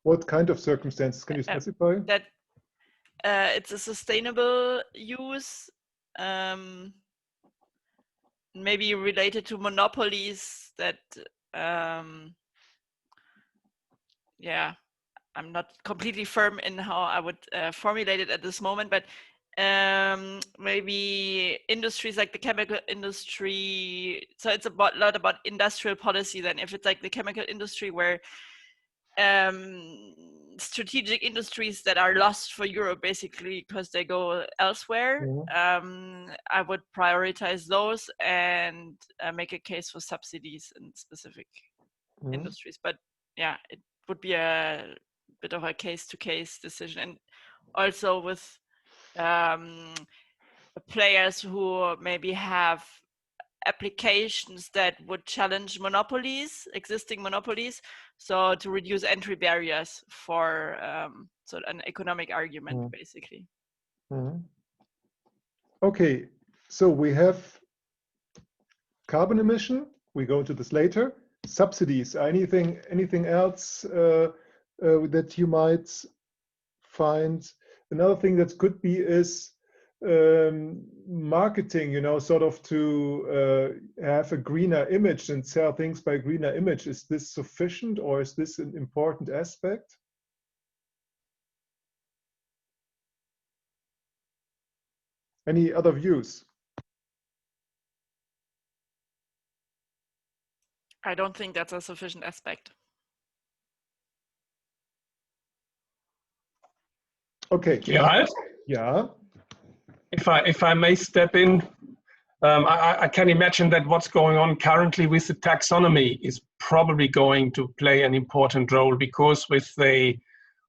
What kind of circumstances can you specify? That it's a sustainable use, maybe related to monopolies that, yeah, I'm not completely firm in how I would formulate it at this moment, but maybe industries like the chemical industry. So it's a lot about industrial policy then. If it's like the chemical industry where strategic industries that are lost for Europe basically because they go elsewhere, I would prioritize those and make a case for subsidies in specific industries. But yeah, it would be a bit of a case-to-case decision, and also with players who maybe have applications that would challenge monopolies, existing monopolies, so to reduce entry barriers for so an economic argument, basically. Okay, so we have carbon emission. We go into this later. Subsidies. Anything else that you might find? Another thing that could be is marketing, you know, sort of to have a greener image and sell things by greener image. Is this sufficient, or is this an important aspect? Any other views? I don't think that's a sufficient aspect. Okay. Gerald? Yeah. If I may step in, I can imagine that what's going on currently with the taxonomy is probably going to play an important role, because with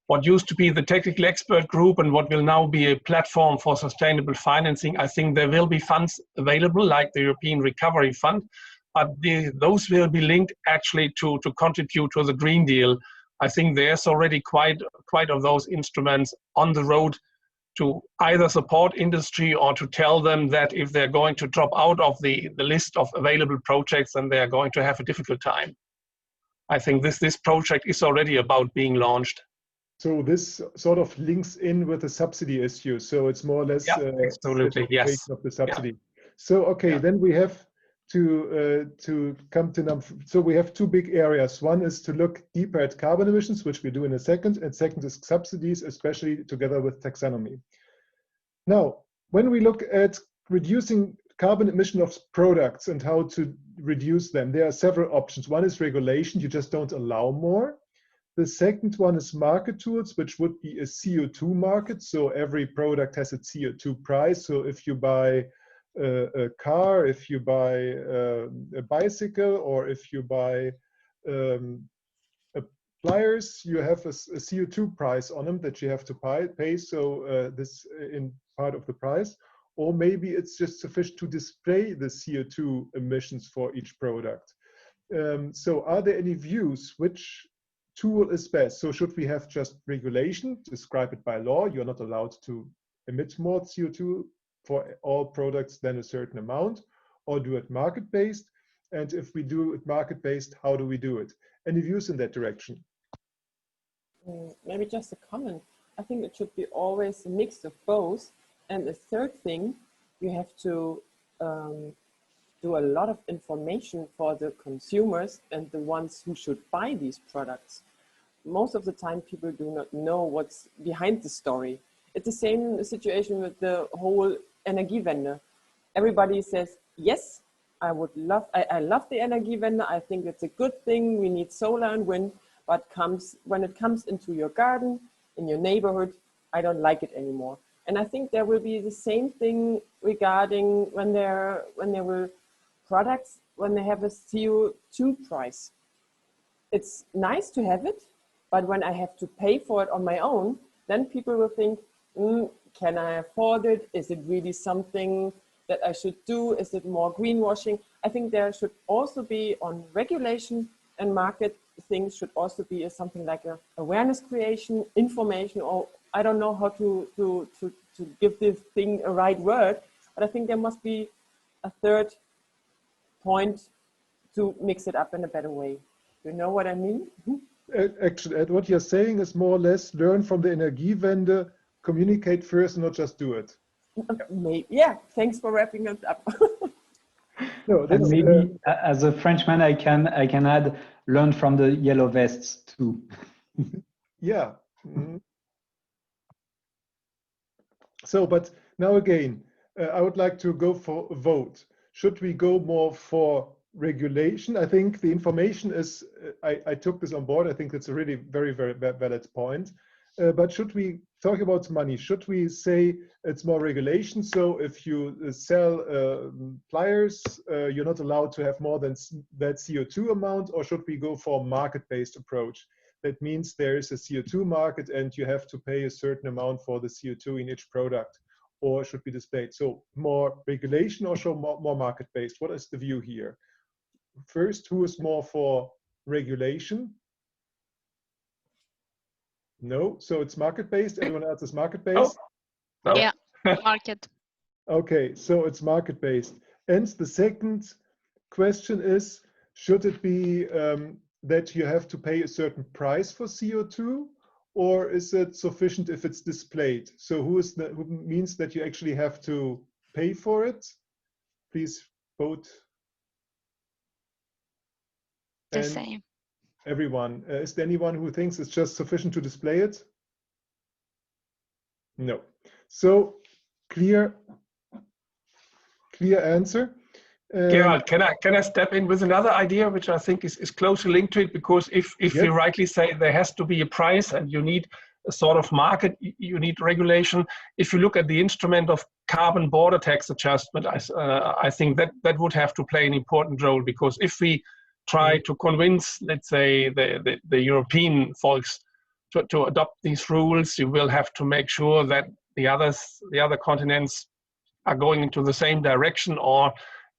what used to be the technical expert group and what will now be a platform for sustainable financing, I think there will be funds available like the European Recovery Fund, but those will be linked actually to contribute to the Green Deal. I think there's already quite of those instruments on the road to either support industry or to tell them that if they're going to drop out of the list of available projects, then they're going to have a difficult time. I think this project is already about being launched. So this sort of links in with the subsidy issue. So it's more or less absolutely, yes, of the subsidy. So okay, then we have to come to number. So we have two big areas. One is to look deeper at carbon emissions, which we do in a second, and second is subsidies, especially together with taxonomy. Now, when we look at reducing carbon emission of products and how to reduce them, there are several options. One is regulation, you just don't allow more. The second one is market tools, which would be a CO2 market. So every product has a CO2 price. So if you buy a car, if you buy a bicycle, or if you buy pliers, you have a CO2 price on them that you have to pay. So this in part of the price. Or maybe it's just sufficient to display the CO2 emissions for each product. So are there any views which tool is best? So should we have just regulation, describe it by law? You're not allowed to emit more CO2 for all products than a certain amount, or do it market-based? And if we do it market-based, how do we do it? Any views in that direction? Maybe just a comment. I think it should be always a mix of both. And the third thing, you have to do a lot of information for the consumers and the ones who should buy these products. Most of the time, people do not know what's behind the story. It's the same situation with the whole Energiewende. Everybody says, yes, I love the Energiewende. I think it's a good thing. We need solar and wind, but when it comes into your garden, in your neighborhood, I don't like it anymore. And I think there will be the same thing regarding when they have a CO2 price. It's nice to have it, but when I have to pay for it on my own, then people will think, can I afford it? Is it really something that I should do? Is it more greenwashing? I think there should also be on regulation and market things should also be something like a awareness creation, information, or I don't know how to give this thing a right word, but I think there must be a third point to mix it up in a better way. You know what I mean? Actually, what you're saying is more or less learn from the Energiewende, communicate first, not just do it. Maybe, yeah, thanks for wrapping it up. No, and maybe as a Frenchman, I can add learn from the yellow vests too. Yeah. Mm-hmm. So, but now again, I would like to go for a vote. Should we go more for regulation? I think the information is, I took this on board. I think it's a really very, very valid point. But should we talk about money? Should we say it's more regulation? So if you sell pliers, you're not allowed to have more than that CO2 amount, or should we go for a market-based approach? That means there is a CO2 market and you have to pay a certain amount for the CO2 in each product, or should be displayed. So more regulation or more market-based? What is the view here? First, who is more for regulation? No, so it's market-based. Everyone else is market-based? No. Yeah, market. Okay, so it's market-based. And the second question is, should it be that you have to pay a certain price for CO2, or is it sufficient if it's displayed? So who means that you actually have to pay for it? Please vote. The same. Everyone. Is there anyone who thinks it's just sufficient to display it? No. So clear answer. Gerald, can I step in with another idea, which I think is closely linked to it? Because if you rightly say there has to be a price and you need sort of market, you need regulation. If you look at the instrument of carbon border tax adjustment, I think that would have to play an important role, because if we try to convince, let's say, the European folks to adopt these rules, you will have to make sure that the other continents are going into the same direction, or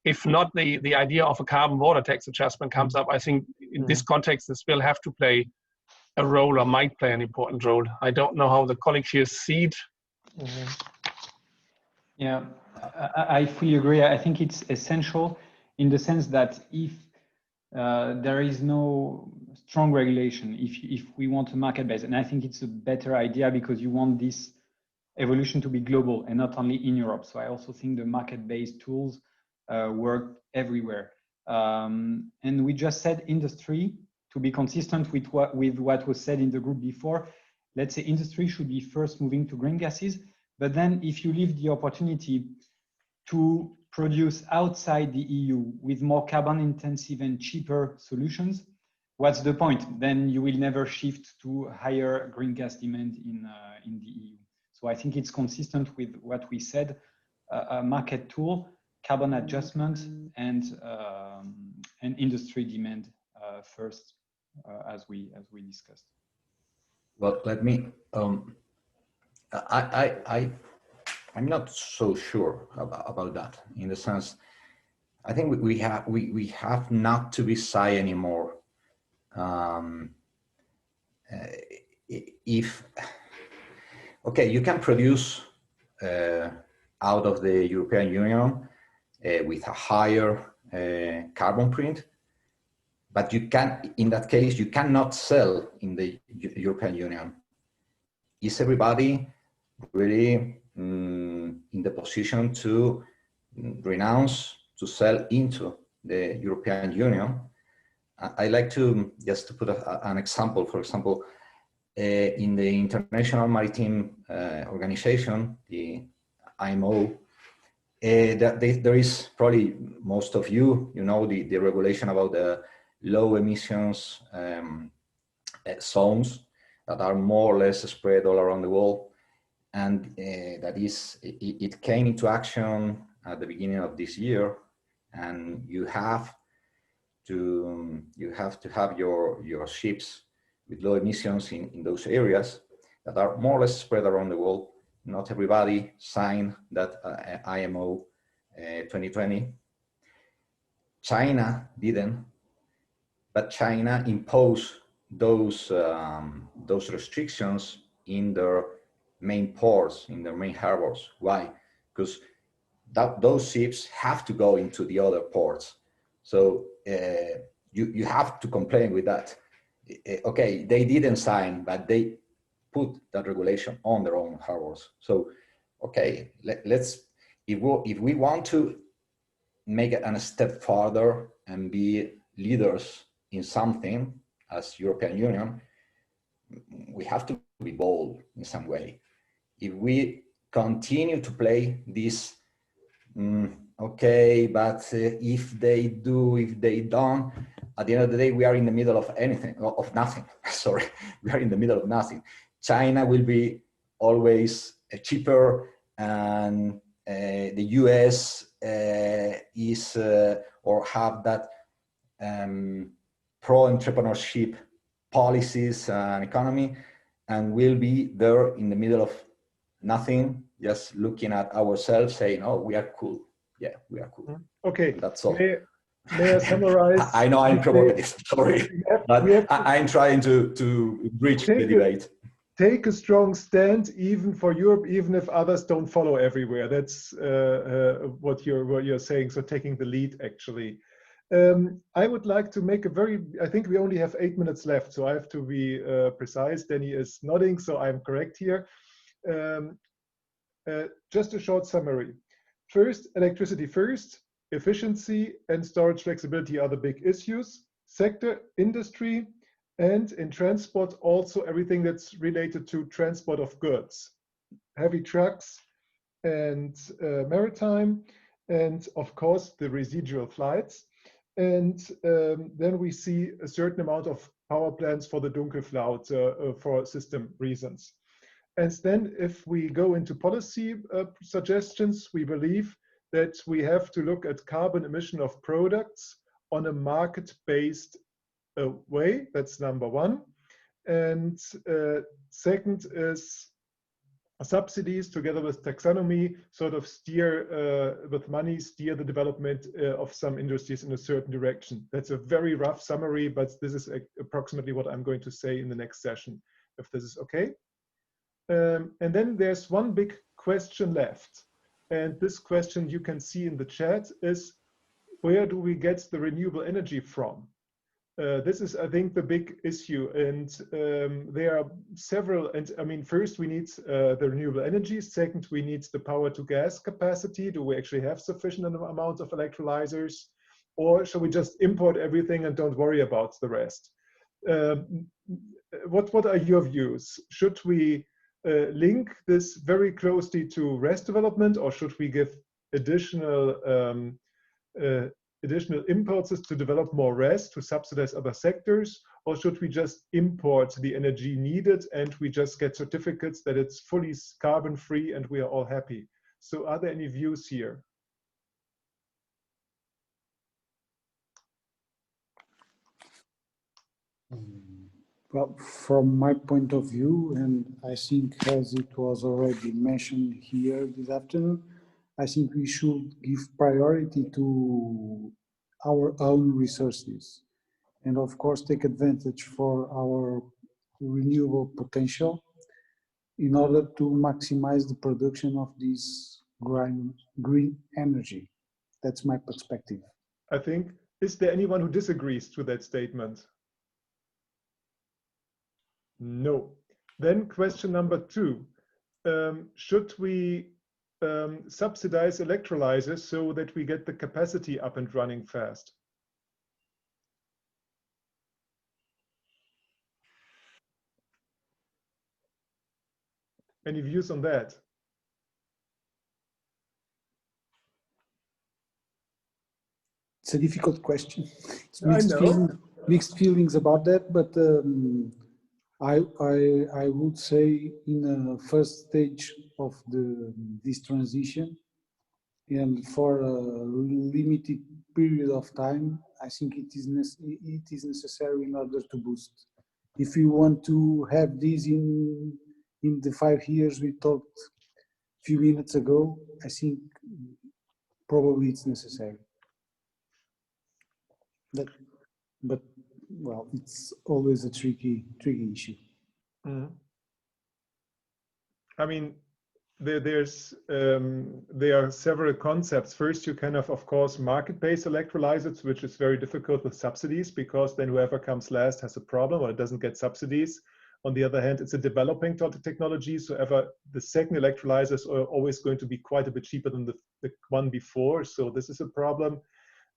if not, the idea of a carbon border tax adjustment comes up. I think in this context, this will have to play a role, or might play an important role. I don't know how the colleagues here see it. Yeah, I fully agree. I think it's essential in the sense that if there is no strong regulation, if we want a market base, and I think it's a better idea because you want this evolution to be global and not only in Europe. So I also think the market-based tools work everywhere. And we just said industry, to be consistent with what was said in the group before. Let's say industry should be first moving to green gases, but then if you leave the opportunity to produce outside the EU with more carbon intensive and cheaper solutions, what's the point? Then you will never shift to higher green gas demand in the EU. So I think it's consistent with what we said, a market tool, carbon adjustment, and industry demand first, as we discussed. Well, let me. I'm not so sure about that, in the sense, I think we have not to be shy anymore. Okay, you can produce out of the European Union with a higher carbon print, but you can, in that case, you cannot sell in the European Union. Is everybody really in the position to renounce to sell into the European Union? I like to just to put an example. For example, in the International Maritime Organization, the IMO, there is probably most of you know the regulation about the low emissions zones that are more or less spread all around the world, and it came into action at the beginning of this year, and you have to have your ships with low emissions in those areas that are more or less spread around the world. Not everybody signed that IMO 2020. China didn't, but China imposed those restrictions in their main ports, in their main harbors. Why? Because those ships have to go into the other ports. So you have to comply with that. Okay, they didn't sign, but they put that regulation on their own harbors. So, okay, let's if we want to make it a step further and be leaders in something as European Union, we have to be bold in some way. If we continue to play this, okay, but if they do, if they don't, at the end of the day, we are in the middle of nothing. Sorry, we are in the middle of nothing. China will be always cheaper, and the US is or have that pro-entrepreneurship policies and economy, and will be there in the middle of nothing, just looking at ourselves, saying, "Oh, we are cool. Yeah, we are cool." Okay, and that's all. May I summarize? I know I'm provocative, sorry, but I'm trying to bridge the debate. Take a strong stand, even for Europe, even if others don't follow everywhere. That's what you're saying. So taking the lead, actually. I would like to make I think we only have 8 minutes left, so I have to be precise. Danny is nodding, so I'm correct here. Just a short summary. First, electricity first. Efficiency and storage flexibility are the big issues. Sector, industry, and in transport also everything that's related to transport of goods, heavy trucks and maritime, and of course the residual flights. And then we see a certain amount of power plants for the Dunkelflaut for system reasons. And then if we go into policy suggestions, we believe that we have to look at carbon emission of products on a market-based way. That's number one. And second is subsidies together with taxonomy sort of steer with money, steer the development of some industries in a certain direction. That's a very rough summary, but this is approximately what I'm going to say in the next session, if this is okay. And then there's one big question left. And this question you can see in the chat is, where do we get the renewable energy from? This is, I think, the big issue, and there are several. And I mean, first we need the renewable energy. Second, we need the power to gas capacity. Do we actually have sufficient amount of electrolyzers, or shall we just import everything and don't worry about the rest? What are your views? Should we link this very closely to RES development, or should we give additional impulses to develop more RES to subsidize other sectors, or should we just import the energy needed and we just get certificates that it's fully carbon free and we are all happy? So are there any views here? Well, from my point of view, and I think as it was already mentioned here this afternoon, I think we should give priority to our own resources and of course take advantage for our renewable potential in order to maximize the production of this green energy. That's my perspective. I think, is there anyone who disagrees to that statement? No. Then question number 2, should we subsidize electrolyzers so that we get the capacity up and running fast? Any views on that? It's a difficult question. It's mixed feelings about that, but I would say in the first stage of this transition and for a limited period of time, I think it is necessary in order to boost. If we want to have this in the 5 years we talked a few minutes ago, I think probably it's necessary. But well, it's always a tricky issue. Mm-hmm. I mean, there are several concepts. First, you can have, of course, market-based electrolyzers, which is very difficult with subsidies because then whoever comes last has a problem or it doesn't get subsidies. On the other hand, it's a developing technology, so the second electrolyzers are always going to be quite a bit cheaper than the one before. So this is a problem.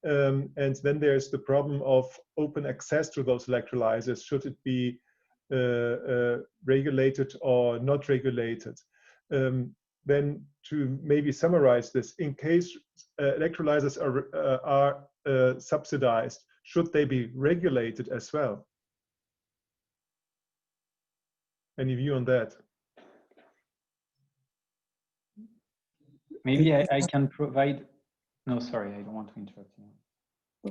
And then there's the problem of open access to those electrolyzers. Should it be regulated or not regulated? Then to maybe summarize this, in case electrolyzers are subsidized, should they be regulated as well? Any view on that? Maybe I can provide. No, sorry, I don't want to interrupt you.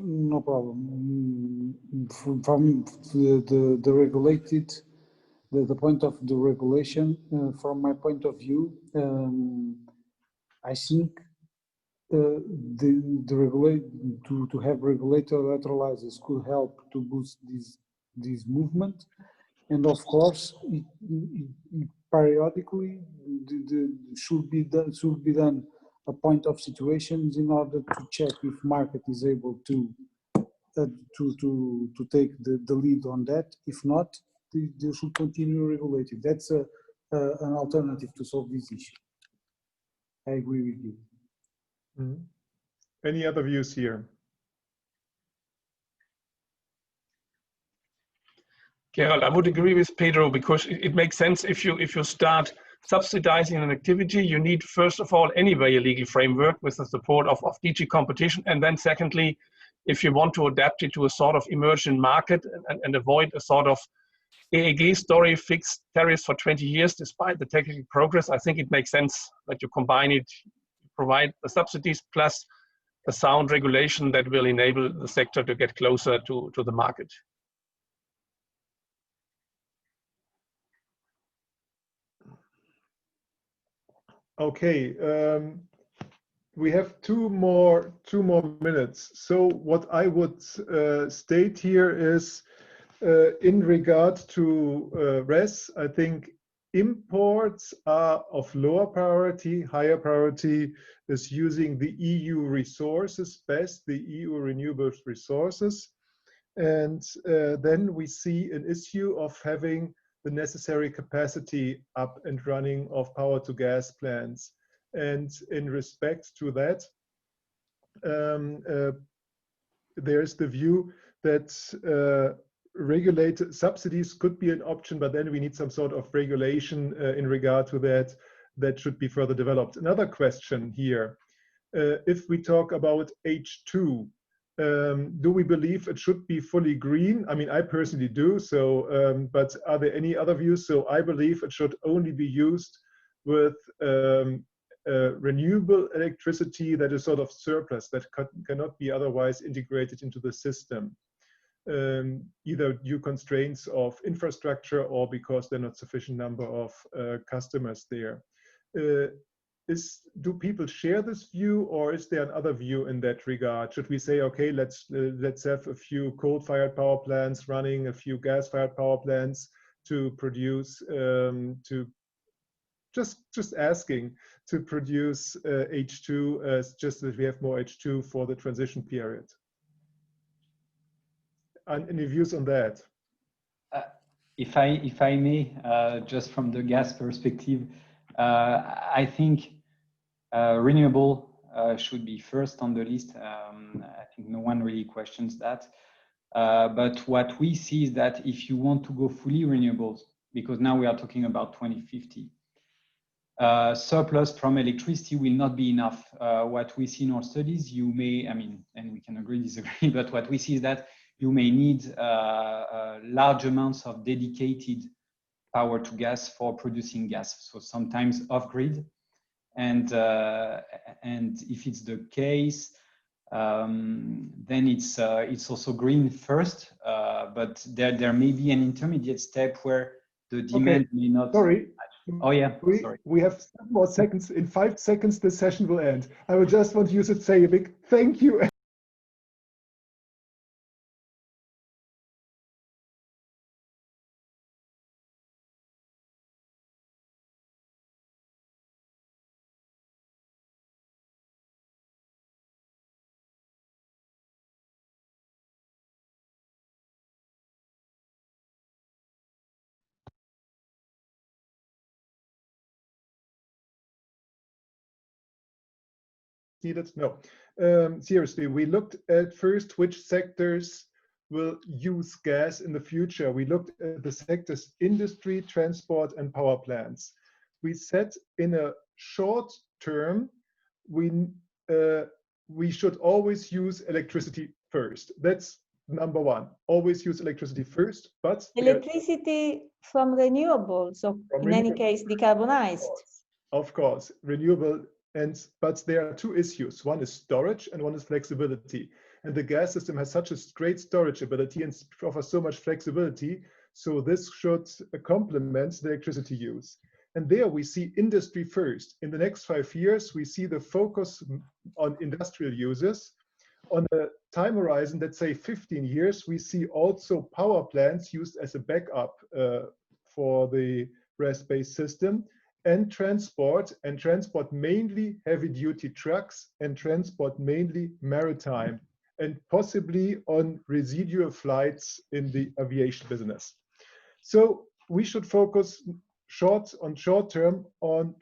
No problem. From the regulated, the point of the regulation, from my point of view, I think to have regulated electrolyzers could help to boost this movement, and of course, it periodically should be done a point of situations in order to check if market is able to take the lead on that. If not, they should continue regulated. That's an alternative to solve this issue. I agree with you. Mm-hmm. Any other views here? Gerald, I would agree with Pedro because it makes sense if you start subsidizing an activity, you need first of all anyway a legal framework with the support of DG competition, and then secondly, if you want to adapt it to a sort of emerging market and avoid a sort of EEG story, fixed tariffs for 20 years, despite the technical progress, I think it makes sense that you combine it, provide the subsidies plus a sound regulation that will enable the sector to get closer to the market. Okay, we have two more minutes. So what I would state here is, in regard to RES, I think imports are of lower priority. Higher priority is using the EU resources best, the EU renewable resources. And then we see an issue of having the necessary capacity up and running of power to gas plants. And in respect to that, there's the view that regulated subsidies could be an option, but then we need some sort of regulation in regard to that should be further developed. Another question here, if we talk about H2, do we believe it should be fully green? I mean, I personally do, so, but are there any other views? So I believe it should only be used with renewable electricity that is sort of surplus, that cannot be otherwise integrated into the system, either due constraints of infrastructure or because there are not sufficient number of customers there. Do people share this view, or is there another view in that regard? Should we say, okay, let's have a few coal-fired power plants running, a few gas-fired power plants to produce, just asking to produce H2, just that we have more H2 for the transition period? And any views on that? If I may, just from the gas perspective, I think renewable should be first on the list. I think no one really questions that. But what we see is that if you want to go fully renewables, because now we are talking about 2050, surplus from electricity will not be enough. What we see in our studies, you may, I mean, and we can agree, disagree, but what we see is that you may need large amounts of dedicated power to gas for producing gas, so sometimes off-grid. And if it's the case, then it's also green first, but there may be an intermediate step where the demand may not. Sorry. Oh yeah. Sorry. We have 7 more seconds. In 5 seconds, the session will end. I would just want you to say a big thank you. Needed? No. Seriously, we looked at first which sectors will use gas in the future. We looked at the sectors industry, transport, and power plants. We said in a short term, we should always use electricity first. That's number one. Always use electricity first, but electricity from renewables, so in any case, decarbonized. Of course, renewable. But there are 2 issues. One is storage and one is flexibility. And the gas system has such a great storage ability and offers so much flexibility. So this should complement the electricity use. And there we see industry first. In the next 5 years, we see the focus on industrial users. On a time horizon, let's say 15 years, we see also power plants used as a backup for the RES-based system. And transport mainly heavy-duty trucks, and transport mainly maritime, and possibly on residual flights in the aviation business. So we should focus short term on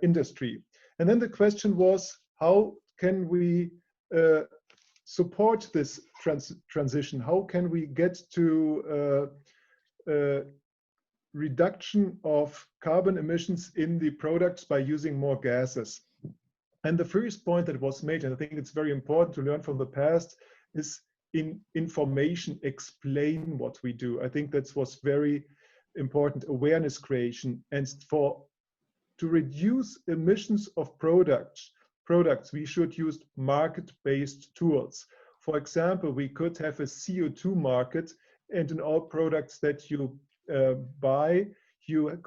industry. And then the question was, how can we support this transition? How can we get to reduction of carbon emissions in the products by using more gases? And the first point that was made, and I think it's very important to learn from the past, is in information explain what we do. I think that was very important, awareness creation. And to reduce emissions of products, we should use market-based tools. For example, we could have a CO2 market, and in all products that you buy, you